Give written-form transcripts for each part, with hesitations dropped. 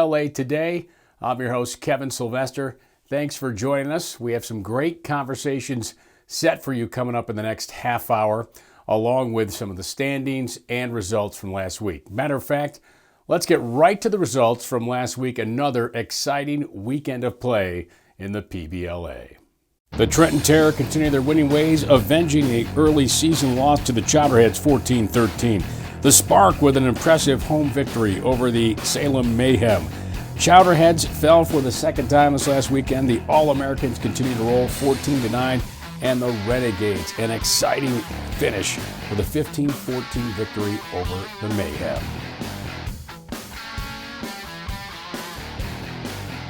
PBLA Today. I'm your host, Kevin Sylvester. Thanks for joining us. We have some great conversations set for you coming up in the next half hour, along with some of the standings and results from last week. Matter of fact, let's get right to the results from last week. Another exciting weekend of play in the PBLA. The Trenton Terror continue their winning ways, avenging an early season loss to the Chowderheads 14-13. The Spark with an impressive home victory over the Salem Mayhem. Chowderheads fell for the second time this last weekend. The All-Americans continue to roll 14-9, and the Renegades an exciting finish with a 15-14 victory over the Mayhem.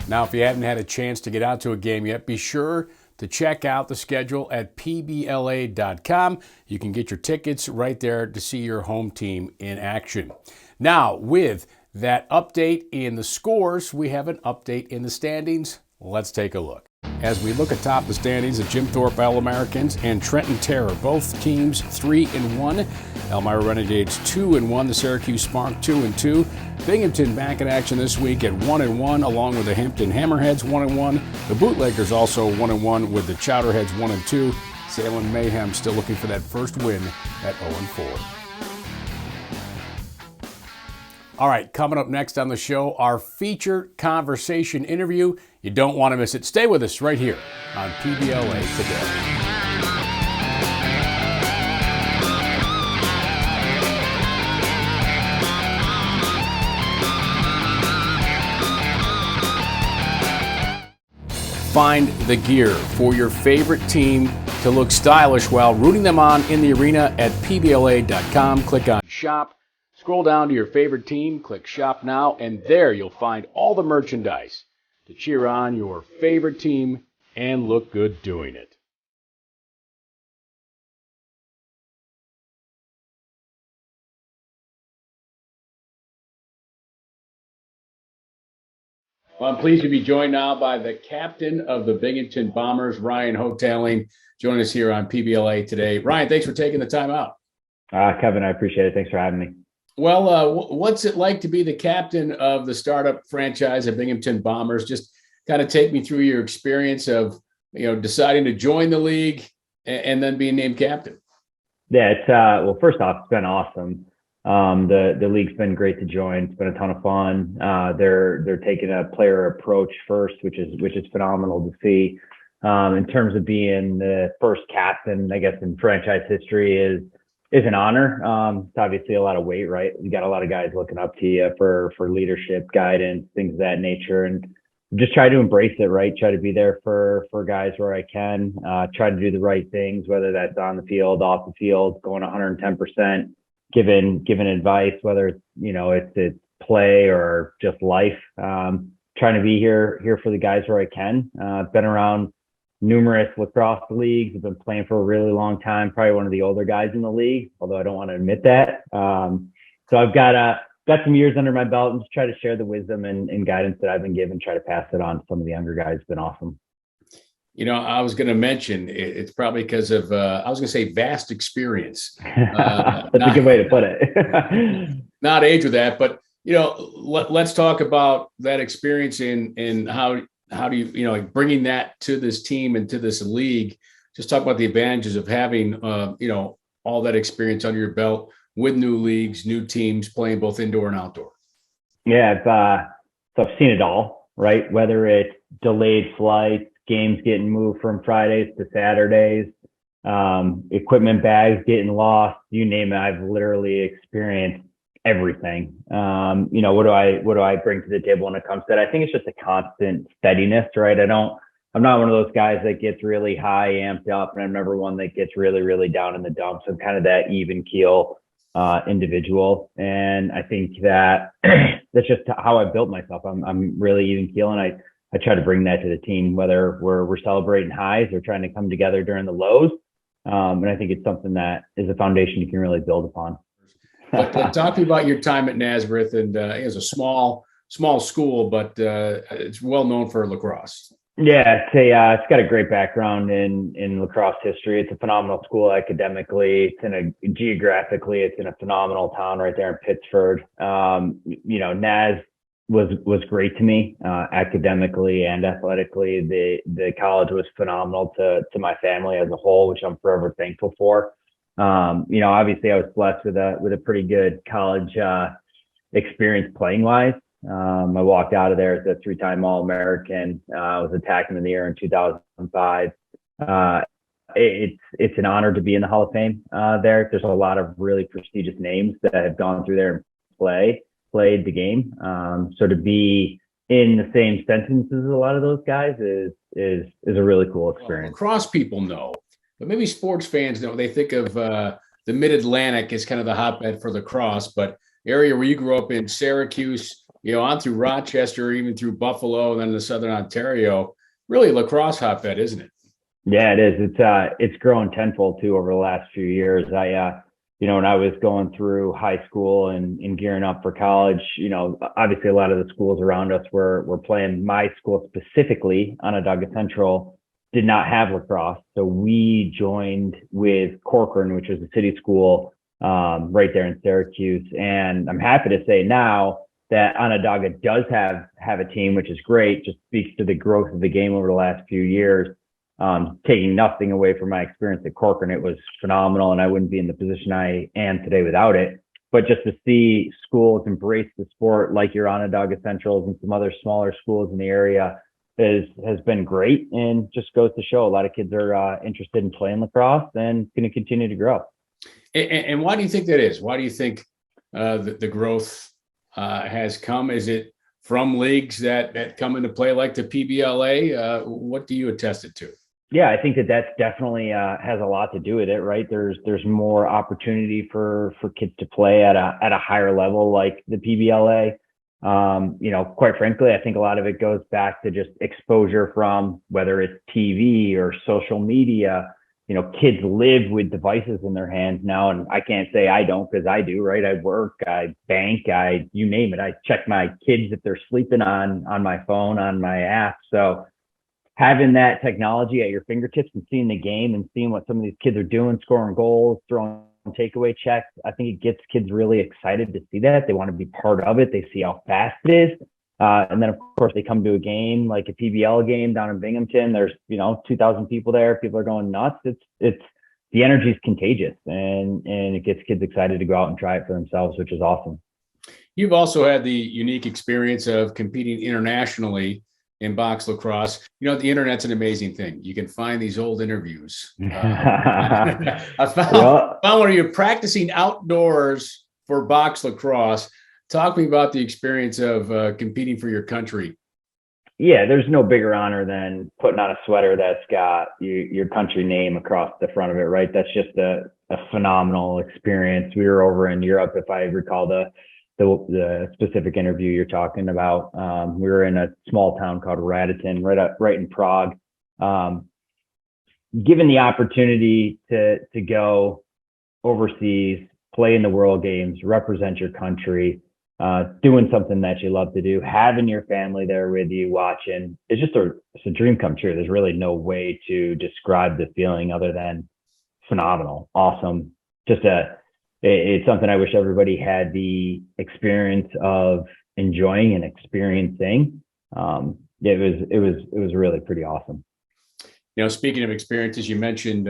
Now, if you haven't had a chance to get out to a game yet, be sure to check out the schedule at PBLA.com. You can get your tickets right there to see your home team in action. Now, with that update in the scores, we have an update in the standings. Let's take a look. As we look atop the standings, the Jim Thorpe All-Americans and Trenton Terror, both teams 3-1. Elmira Renegades 2-1. The Syracuse Spark 2-2. Binghamton back in action this week at 1-1, along with the Hampton Hammerheads 1-1. The Bootleggers also 1-1 with the Chowderheads 1-2. Salem Mayhem still looking for that first win at 0-4. All right, coming up next on the show, our featured conversation interview. You don't want to miss it. Stay with us right here on PBLA Today. Find the gear for your favorite team to look stylish while rooting them on in the arena at PBLA.com. Click on Shop. Scroll down to your favorite team, click Shop Now, and there you'll find all the merchandise to cheer on your favorite team and look good doing it. Well, I'm pleased to be joined now by the captain of the Binghamton Bombers, Ryan Hoteling, joining us here on PBLA Today. Ryan, thanks for taking the time out. Kevin, I appreciate it. Thanks for having me. Well, what's it like to be the captain of the startup franchise of Binghamton Bombers? Just kind of take me through your experience of, deciding to join the league and then being named captain. Yeah, it's well, first off, it's been awesome. The league's been great to join. It's been a ton of fun. They're taking a player approach first, which is phenomenal to see. In terms of being the first captain, I guess in franchise history is an honor. It's obviously a lot of weight, right? You got a lot of guys looking up to you for leadership, guidance, things of that nature, and just try to embrace it, right? Try to be there for guys where I can. Try to do the right things, whether that's on the field, off the field, going 110%, giving advice, whether it's play or just life. Trying to be here for the guys where I can. I've been around numerous lacrosse leagues. I've been playing for a really long time, probably one of the older guys in the league, although I don't want to admit that. So I've got some years under my belt and just try to share the wisdom and guidance that I've been given, try to pass it on to some of the younger guys. It's been awesome. I was going to mention it's probably because of, I was going to say vast experience. That's a good way to put it. Not age with that, but, let's talk about that experience and how do you, bringing that to this team and to this league. Just talk about the advantages of having, all that experience under your belt with new leagues, new teams, playing both indoor and outdoor. Yeah, so I've seen it all, right? Whether it's delayed flights, games getting moved from Fridays to Saturdays, equipment bags getting lost, you name it. I've literally experienced everything. What do I bring to the table when it comes to that? I think it's just a constant steadiness, right? I'm not one of those guys that gets really high amped up, and I'm never one that gets really, really down in the dumps. I'm kind of that even keel individual. And I think that that's just how I built myself. I'm really even keel, and I try to bring that to the team, whether we're celebrating highs or trying to come together during the lows. And I think it's something that is a foundation you can really build upon. But talk to me about your time at Nazareth, and it was a small school, but it's well known for lacrosse. Yeah, it's got a great background in lacrosse history. It's a phenomenal school academically. Geographically, it's in a phenomenal town right there in Pittsford. Naz was great to me, academically and athletically. The college was phenomenal to my family as a whole, which I'm forever thankful for. Obviously I was blessed with a pretty good college experience playing wise. I walked out of there as a 3-time All-American. I was attacked in the year in 2005. It's an honor to be in the Hall of Fame there. There's a lot of really prestigious names that have gone through there and played the game. So to be in the same sentence as a lot of those guys is a really cool experience. Well, lacrosse people know, but maybe sports fans know. They think of the Mid-Atlantic as kind of the hotbed for lacrosse, but area where you grew up in Syracuse, on through Rochester, even through Buffalo, and then the Southern Ontario, really lacrosse hotbed, isn't it? Yeah, it is. It's grown tenfold too over the last few years. When I was going through high school and gearing up for college, obviously a lot of the schools around us were playing. My school specifically, Onondaga Central, did not have lacrosse. So we joined with Corcoran, which was a city school right there in Syracuse. And I'm happy to say now that Onondaga does have a team, which is great. Just speaks to the growth of the game over the last few years. Taking nothing away from my experience at Corcoran, it was phenomenal, and I wouldn't be in the position I am today without it. But just to see schools embrace the sport like your Onondaga Centrals and some other smaller schools in the area has been great, and just goes to show a lot of kids are interested in playing lacrosse and going to continue to grow. And why do you think that is? Why do you think the growth has come? Is it from leagues that come into play like the PBLA? What do you attest it to? Yeah, I think that's definitely has a lot to do with it, right? There's more opportunity for kids to play at a higher level like the PBLA. Quite frankly, I think a lot of it goes back to just exposure from whether it's TV or social media. Kids live with devices in their hands now, and I can't say I don't, because I do, right? I work, I bank, you name it. I check my kids if they're sleeping on my phone, on my app. So having that technology at your fingertips and seeing the game and seeing what some of these kids are doing, scoring goals, throwing takeaway checks, I think it gets kids really excited to see that. They want to be part of it. They see how fast it is. And then, of course, they come to a game like a PBL game down in Binghamton. There's, 2,000 people there. People are going nuts. It's the energy is contagious, and it gets kids excited to go out and try it for themselves, which is awesome. You've also had the unique experience of competing internationally in box lacrosse. The internet's an amazing thing. You can find these old interviews. I found one of you practicing outdoors for box lacrosse. Talk to me about the experience of competing for your country. Yeah, there's no bigger honor than putting on a sweater that's got your country name across the front of it, right? That's just a phenomenal experience. We were over in Europe, if I recall the specific interview you're talking about. We were in a small town called Raditon, right in Prague. Given the opportunity to go overseas, play in the World Games, represent your country, doing something that you love to do, having your family there with you watching, it's a dream come true. There's really no way to describe the feeling other than phenomenal, awesome. It's something I wish everybody had the experience of enjoying and experiencing. It was really pretty awesome. Speaking of experiences, you mentioned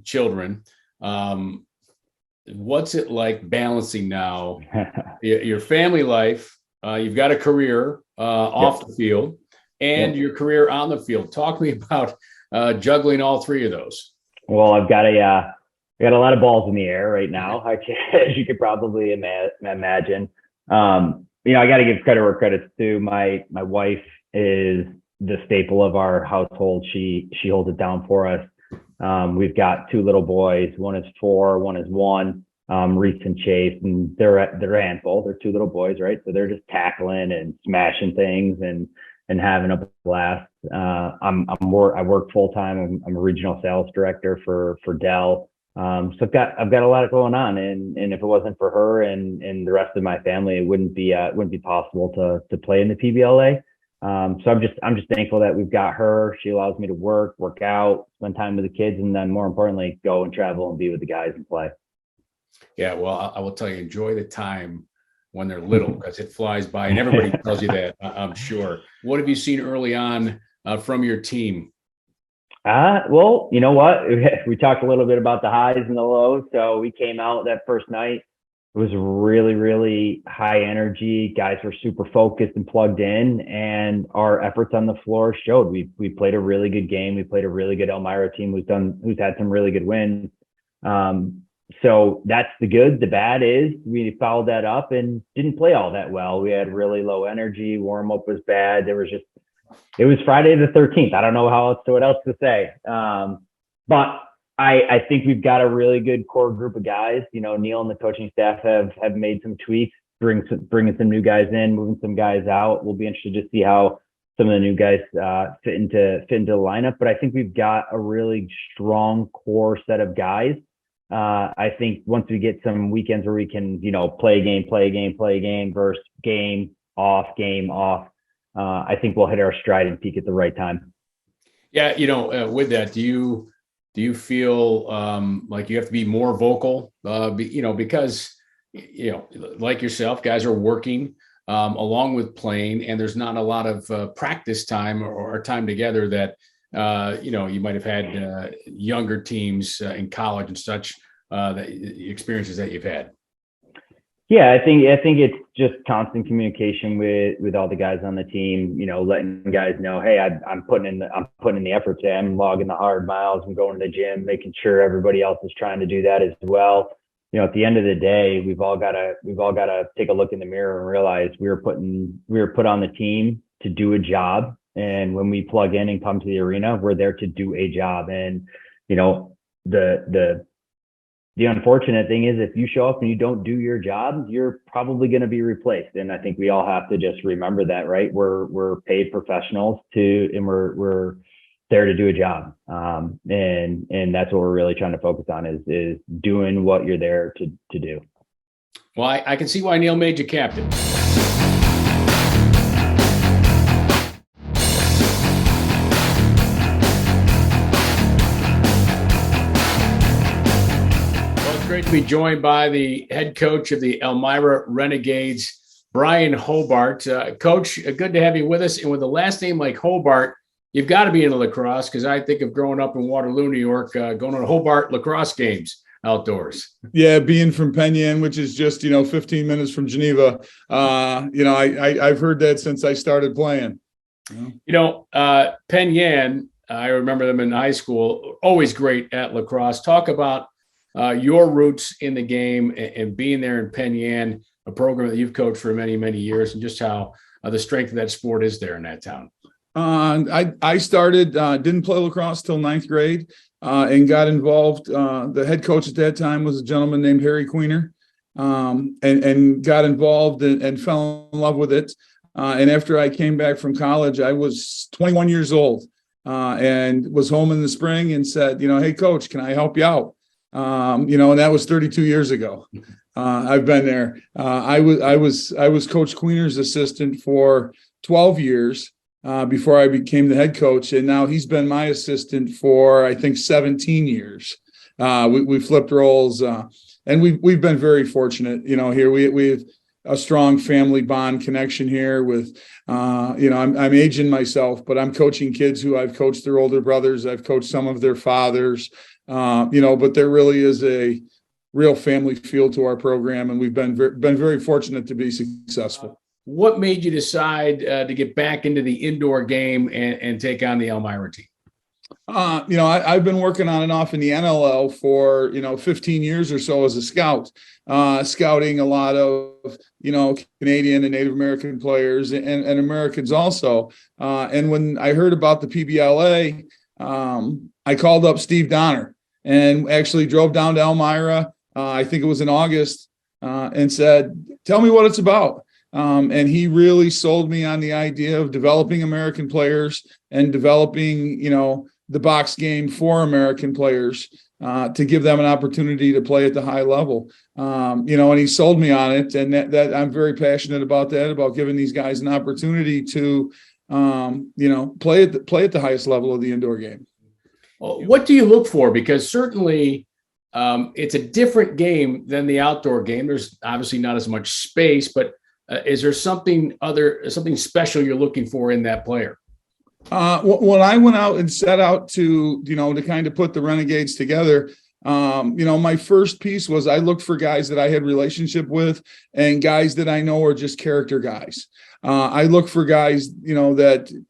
children. What's it like balancing now your family life? You've got a career off the field and your career on the field. Talk to me about juggling all three of those. Well, I've got a lot of balls in the air right now, as you could probably imagine. I got to give credit where credit's due. My wife is the staple of our household. She holds it down for us. We've got 2 little boys. One is 4, one is 1, Reese and Chase, and they're a handful. They're 2 little boys, right? So they're just tackling and smashing things and having a blast. I work full time. I'm a regional sales director for Dell. So I've got a lot going on, and if it wasn't for her and the rest of my family, it wouldn't be possible to play in the PBLA. So I'm just thankful that we've got her. She allows me to work out, spend time with the kids, and then more importantly, go and travel and be with the guys and play. Yeah, well, I will tell you, enjoy the time when they're little, because it flies by, and everybody tells you that, I'm sure. What have you seen early on from your team? Well, you know what? We talked a little bit about the highs and the lows. So we came out that first night. It was really, really high energy. Guys were super focused and plugged in, and our efforts on the floor showed. We played a really good game. We played a really good Elmira team who's had some really good wins. So that's the good. The bad is we followed that up and didn't play all that well. We had really low energy. Warm up was bad. It was Friday the 13th. I don't know what else to say. But I think we've got a really good core group of guys. You know, Neil and the coaching staff have made some tweaks, bringing some new guys in, moving some guys out. We'll be interested to see how some of the new guys fit into the lineup. But I think we've got a really strong core set of guys. I think once we get some weekends where we can, you know, play a game versus game off. I think we'll hit our stride and peak at the right time. Yeah, you know, with that, do you feel like you have to be more vocal? You know, because you know, like yourself, guys are working along with playing, and there's not a lot of practice time or time together that you know, you might have had younger teams in college and such experiences that you've had. Yeah, I think it's just constant communication with all the guys on the team. You know, letting guys know, hey, I'm putting in the effort today. I'm logging the hard miles. I'm going to the gym, making sure everybody else is trying to do that as well. You know, at the end of the day, we've all got to take a look in the mirror and realize we were put on the team to do a job. And when we plug in and come to the arena, we're there to do a job. And you know, the unfortunate thing is if you show up and you don't do your job, you're probably going to be replaced. And I think we all have to just remember that, right? We're paid professionals and we're there to do a job. And that's what we're really trying to focus on is doing what you're there to do. Well, I can see why Neil made you captain. Great to be joined by the head coach of the Elmira Renegades, Brian Hobart. Coach, good to have you with us. And with the last name like Hobart, you've got to be into lacrosse, because I think of growing up in Waterloo, New York, going to Hobart lacrosse games outdoors. Yeah, being from Penn Yan, which is just 15 minutes from Geneva. I've heard that since I started playing. Penn Yan, I remember them in high school, always great at lacrosse. Talk about your roots in the game and being there in Penn Yan, a program that you've coached for many, many years, and just how the strength of that sport is there in that town. I started, didn't play lacrosse till 9th grade and got involved. The head coach at that time was a gentleman named Harry Queener, and got involved and fell in love with it. And after I came back from college, I was 21 years old and was home in the spring and said, hey, coach, can I help you out? And that was 32 years ago. I've been there. I was Coach Queener's assistant for 12 years before I became the head coach, and now he's been my assistant for I think 17 years. We flipped roles, and we've been very fortunate. Here we have a strong family bond connection here. With I'm aging myself, but I'm coaching kids who I've coached their older brothers. I've coached some of their fathers. But there really is a real family feel to our program, and we've been very fortunate to be successful. What made you decide to get back into the indoor game and take on the Elmira team? I've been working on and off in the NLL for 15 years or so as a scout, scouting a lot of Canadian and Native American players and Americans also. And when I heard about the PBLA, I called up Steve Donner and actually drove down to Elmira. I think it was in August, and said, "Tell me what it's about." And he really sold me on the idea of developing American players and developing, the box game for American players to give them an opportunity to play at the high level. And he sold me on it, and that I'm very passionate about that, about giving these guys an opportunity to, play at the highest level of the indoor game. Well, what do you look for? Because certainly It's a different game than the outdoor game. There's obviously not as much space, but is there something special you're looking for in that player? When I went out and set out to kind of put the Renegades together, my first piece was I looked for guys that I had relationship with and guys that I know are just character guys. I look for guys, that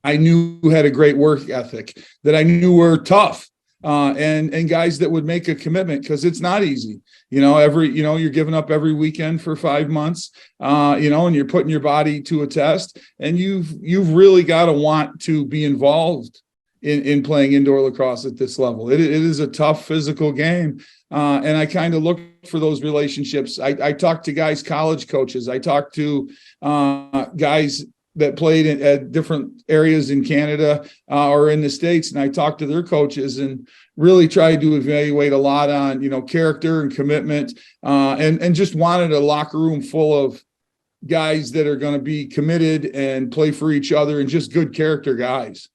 I knew had a great work ethic, that I knew were tough, and guys that would make a commitment, because it's not easy. You're giving up every weekend for 5 months, and you're putting your body to a test, and you've really got to want to be involved in playing indoor lacrosse at this level. It is a tough physical game. And I kind of look for those relationships. I talk to guys, college coaches. I talk to guys that played at different areas in Canada or in the States, and I talked to their coaches and really tried to evaluate a lot on, character and commitment, and just wanted a locker room full of guys that are going to be committed and play for each other and just good character guys.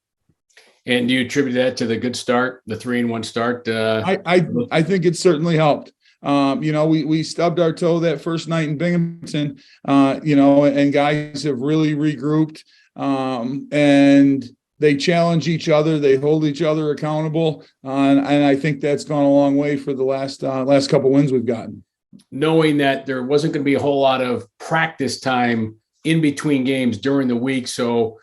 And do you attribute that to the good start, the 3-1 start? I think it certainly helped. We stubbed our toe that first night in Binghamton, and guys have really regrouped, and they challenge each other. They hold each other accountable. And I think that's gone a long way for the last couple wins we've gotten. Knowing that there wasn't going to be a whole lot of practice time in between games during the week. So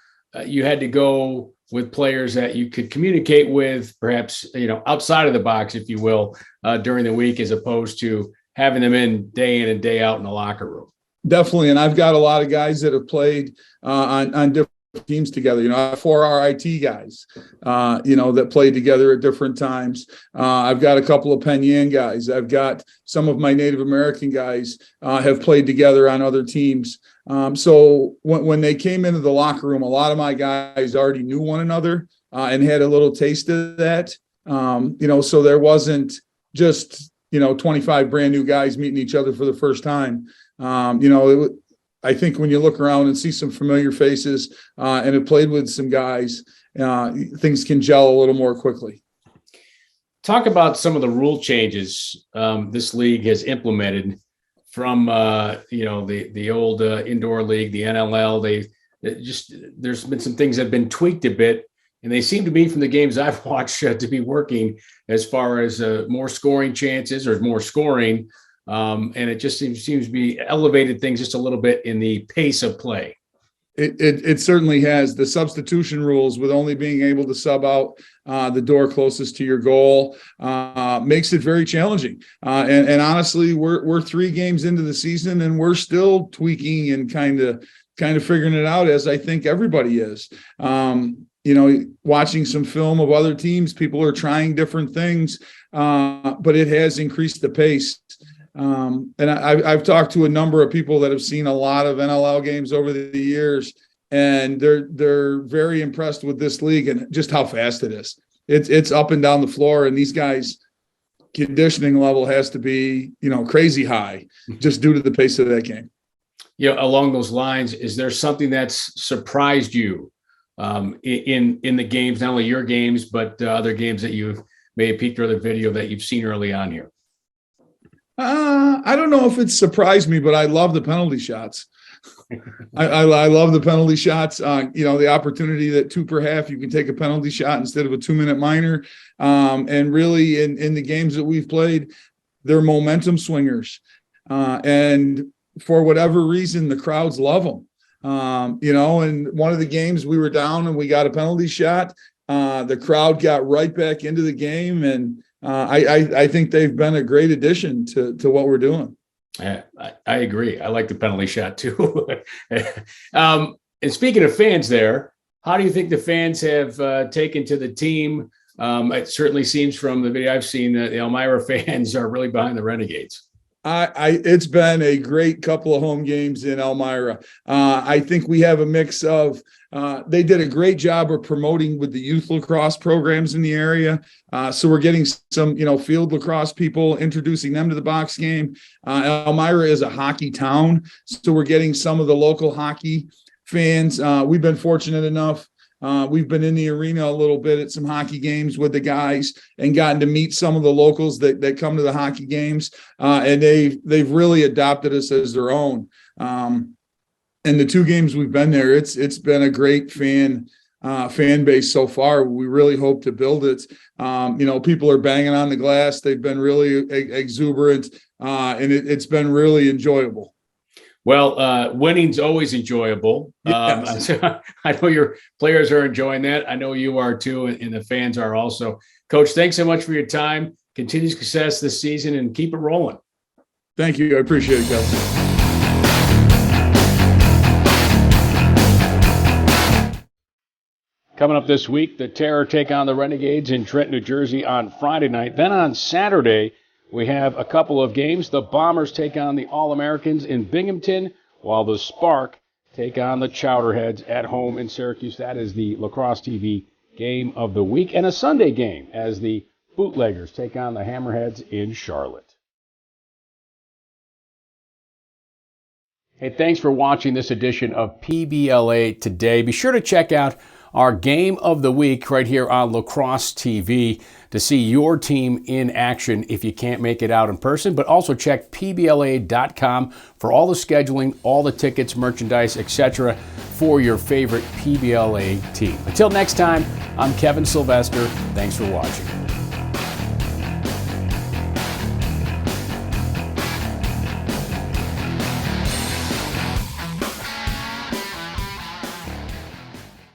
you had to go with players that you could communicate with, perhaps, outside of the box, if you will, during the week, as opposed to having them in and day out in the locker room. Definitely. And I've got a lot of guys that have played on different teams together. 4 RIT guys, that played together at different times. I've got a couple of Penn Yan guys. I've got some of my Native American guys have played together on other teams. So when they came into the locker room, a lot of my guys already knew one another and had a little taste of that. So there wasn't just, 25 brand new guys meeting each other for the first time. I think when you look around and see some familiar faces and have played with some guys, things can gel a little more quickly. Talk about some of the rule changes this league has implemented from the old indoor league, the NLL. There's been some things that have been tweaked a bit, and they seem to be, from the games I've watched, to be working as far as more scoring chances or more scoring. And it just seems to be elevated things just a little bit in the pace of play. It certainly has. The substitution rules, with only being able to sub out the door closest to your goal, makes it very challenging. And honestly, we're 3 games into the season, and we're still tweaking and kind of figuring it out, as I think everybody is. Watching some film of other teams, people are trying different things, but it has increased the pace. And I've talked to a number of people that have seen a lot of NLL games over the years, and they're very impressed with this league and just how fast it is. It's up and down the floor, and these guys' conditioning level has to be, crazy high just due to the pace of that game. Along those lines, is there something that's surprised you in the games, not only your games, but other games that you've may have peeked or other video that you've seen early on here? I don't know if it surprised me, but I love the penalty shots. I love the penalty shots. The opportunity that 2 per half, you can take a penalty shot instead of a 2-minute minor. And really in the games that we've played, they're momentum swingers. And for whatever reason, the crowds love them. And one of the games we were down and we got a penalty shot. The crowd got right back into the game, and I think they've been a great addition to what we're doing. I agree. I like the penalty shot too. And speaking of fans there, how do you think the fans have taken to the team? It certainly seems from the video I've seen that the Elmira fans are really behind the Renegades. It's been a great couple of home games in Elmira. I think we have a mix of, they did a great job of promoting with the youth lacrosse programs in the area. So we're getting some, field lacrosse people, introducing them to the box game. Elmira is a hockey town, so we're getting some of the local hockey fans. We've been fortunate enough We've been in the arena a little bit at some hockey games with the guys and gotten to meet some of the locals that come to the hockey games. And they've really adopted us as their own. And the 2 games we've been there, it's been a great fan base so far. We really hope to build it. People are banging on the glass. They've been really exuberant, and it's been really enjoyable. Well, winning's always enjoyable. Yes. I know your players are enjoying that. I know you are too, and the fans are also. Coach, thanks so much for your time. Continued success this season, and keep it rolling. Thank you. I appreciate it, Kevin. Coming up this week, the Terror take on the Renegades in Trenton, New Jersey on Friday night. Then on Saturday, we have a couple of games. The Bombers take on the All-Americans in Binghamton, while the Spark take on the Chowderheads at home in Syracuse. That is the Lacrosse TV game of the week. And a Sunday game as the Bootleggers take on the Hammerheads in Charlotte. Hey, thanks for watching this edition of PBLA Today. Be sure to check out our game of the week right here on Lacrosse TV to see your team in action if you can't make it out in person. But also check PBLA.com for all the scheduling, all the tickets, merchandise, etc. for your favorite PBLA team. Until next time, I'm Kevin Sylvester. Thanks for watching.